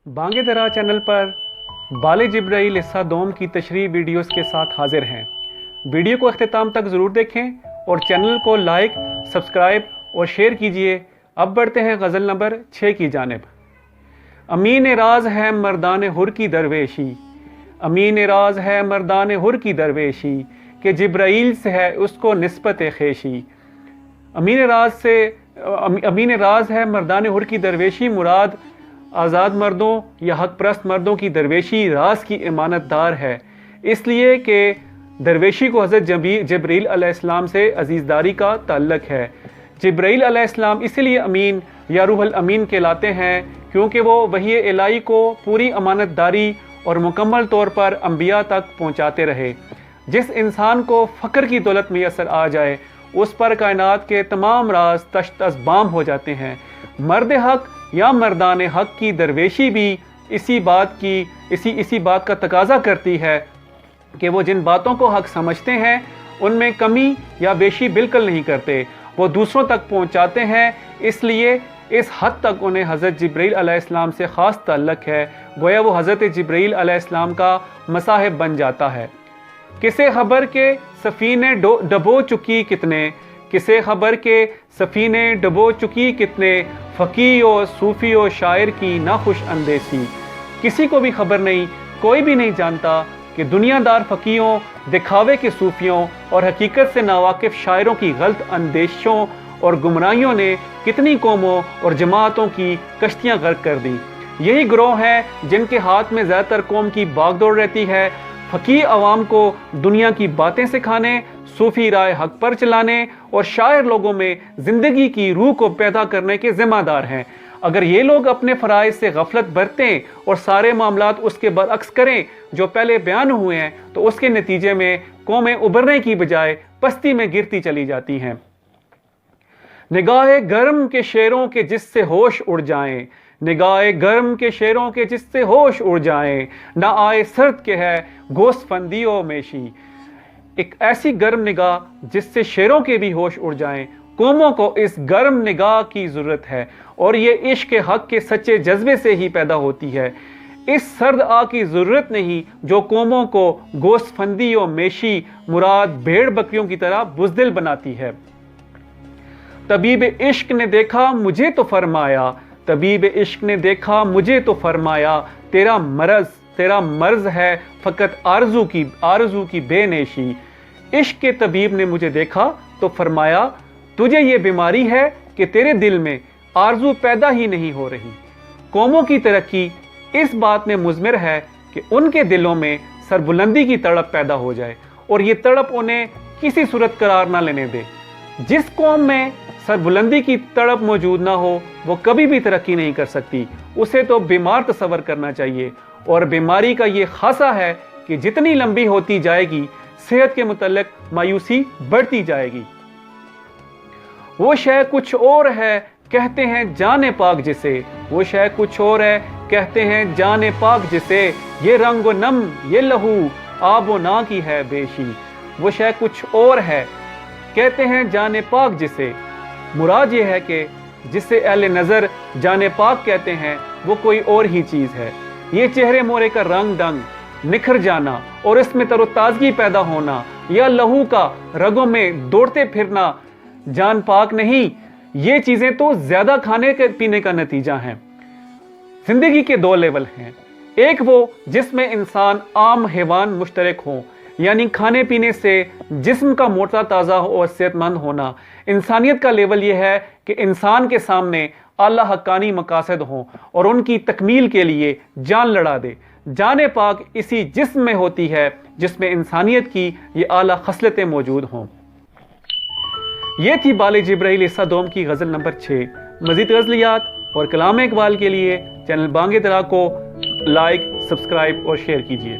बांगे दरा चैनल पर बाले जिब्राइल हिस्सा दोम की तशरीह वीडियोस के साथ हाजिर हैं। वीडियो को अख्तिताम तक ज़रूर देखें और चैनल को लाइक, सब्सक्राइब और शेयर कीजिए। अब बढ़ते हैं गज़ल नंबर 6 की जानिब। अमीन राज है मर्दान हुर की दरवेशी, अमीन राज है मर्दान हुर की दरवेशी, कि जिब्राइल से है उसको निस्बत खेशी। अमीन राज है मर्दान हुर की दरवेशी, मुराद आज़ाद मर्दों या हक परस्त मर्दों की दरवेशी राज की इमानतदार है, इसलिए कि दरवेशी को हज़रत जिब्राइल अलैहिस्सलाम से अज़ीज़दारी का ताल्लुक़ है। जिब्राइल अलैहिस्सलाम इसलिए अमीन या रूहुल अमीन कहलाते हैं क्योंकि वो वही इलाही को पूरी अमानतदारी और मुकम्मल तौर पर अंबिया तक पहुँचाते रहे। जिस इंसान को फ़क्र की दौलत मैसर आ जाए उस पर कायनात के तमाम राज तश्त अज़बाम हो जाते हैं। मर्द हक या मर्दान हक की दरवेशी भी इसी बात का तकाजा करती है कि वो जिन बातों को हक समझते हैं उनमें कमी या बेशी बिल्कुल नहीं करते, वो दूसरों तक पहुंचाते हैं। इसलिए इस हद तक उन्हें हज़रत जिब्राइल अलैहिस्सलाम से ख़ास ताल्लुक़ है, गोया वो हज़रत जिब्राइल अलैहिस्सलाम का मसाहिब बन जाता है। किसे खबर के सफ़ीने डबो चुकी कितने, किसे खबर के सफ़ीने डबो चुकी कितने, फ़कीह और सूफ़ी और शायर की नाखुश अंदेसी। किसी को भी खबर नहीं, कोई भी नहीं जानता कि दुनियादार फ़कीहों, दिखावे के सूफ़ियों और हकीकत से नावाकिफ़ शायरों की गलत अंदेशों और गुमराहियों ने कितनी कौमों और जमातों की कश्तियाँ गर्क कर दी। यही ग्रोह हैं जिनके हाथ में ज़्यादातर कौम की बागडोर रहती है। फ़कीह अवाम को दुनिया की बातें सिखाने, सूफ़ी राय हक पर चलाने और शायर लोगों में ज़िंदगी की रूह को पैदा करने के ज़िम्मेदार हैं। अगर ये लोग अपने फ़राइज़ से गफलत बरतें और सारे मामलात उसके बरअक्स करें जो पहले बयान हुए हैं, तो उसके नतीजे में कौमें उभरने की बजाय पस्ती में गिरती चली जाती हैं। निगाह गर्म के शेरों के जिससे होश उड़ जाएं, निगाह गर्म के शेरों के जिससे होश उड़ जाएं, ना आए सर्द के है गोस्फंदी ओ मेशी। एक ऐसी गर्म निगाह जिससे शेरों के भी होश उड़ जाएं। कौमों को इस गर्म निगाह की ज़रूरत है और ये इश्क हक के सच्चे जज्बे से ही पैदा होती है। इस सर्द आग की ज़रूरत नहीं जो कौमों को गोस्फंदी और मेशी मुराद भेड़ बकरियों की तरह बुज़दिल बनाती है। तबीब इश्क ने देखा मुझे तो फरमाया, तबीब इश्क ने देखा मुझे तो फरमाया, तेरा मर्ज है फ़कत आरज़ू की बेनेशी। इश्क के तबीब ने मुझे देखा तो फरमाया, तुझे ये बीमारी है कि तेरे दिल में आरज़ू पैदा ही नहीं हो रही। कौमों की तरक्की इस बात में मुज़मिर है कि उनके दिलों में सरबुलंदी की तड़प पैदा हो जाए और ये तड़प उन्हें किसी सूरत करार ना लेने दे। जिस कौम में सरबुलंदी की तड़प मौजूद ना हो वो कभी भी तरक्की नहीं कर सकती। उसे तो बीमार तस्वर करना चाहिए और बीमारी का ये खासा है कि जितनी लंबी होती जाएगी सेहत के मुतल्लिक मायूसी बढ़ती जाएगी। वो शय कुछ और है कहते हैं जाने पाक जिसे, वो शय कुछ और है कहते हैं जाने पाक जिसे, ये रंग व नम ये लहू आब व ना की है बेशी। वो शय कुछ और है कहते हैं जाने पाक जिसे, मुराद ये है कि जिसे अहले नज़र जाने पाक कहते हैं वो कोई और ही चीज़ है। ये चेहरे मोरे का रंग डंग निखर जाना और इसमें तरोताज़गी पैदा होना या लहू का रगों में दौड़ते फिरना जान पाक नहीं, ये चीज़ें तो ज़्यादा खाने पीने का नतीजा हैं। ज़िंदगी के दो लेवल हैं, एक वो जिसमें इंसान आम हैवान मुश्तरक हो, यानी खाने पीने से जिस्म का मोटा ताज़ा हो और सेहतमंद होना। इंसानियत का लेवल यह है कि इंसान के सामने आला हक्कानी मकासद हों और उनकी तकमील के लिए जान लड़ा दे। जाने पाक इसी जिस्म में होती है जिसमें इंसानियत की ये आला खसलतें मौजूद हों। ये थी बाले जिब्राइल हिस्सा दोम की गज़ल नंबर 6। मज़ीद गज़लियात और कलाम इकबाल के लिए चैनल बांगे दरा को लाइक, सब्सक्राइब और शेयर कीजिए।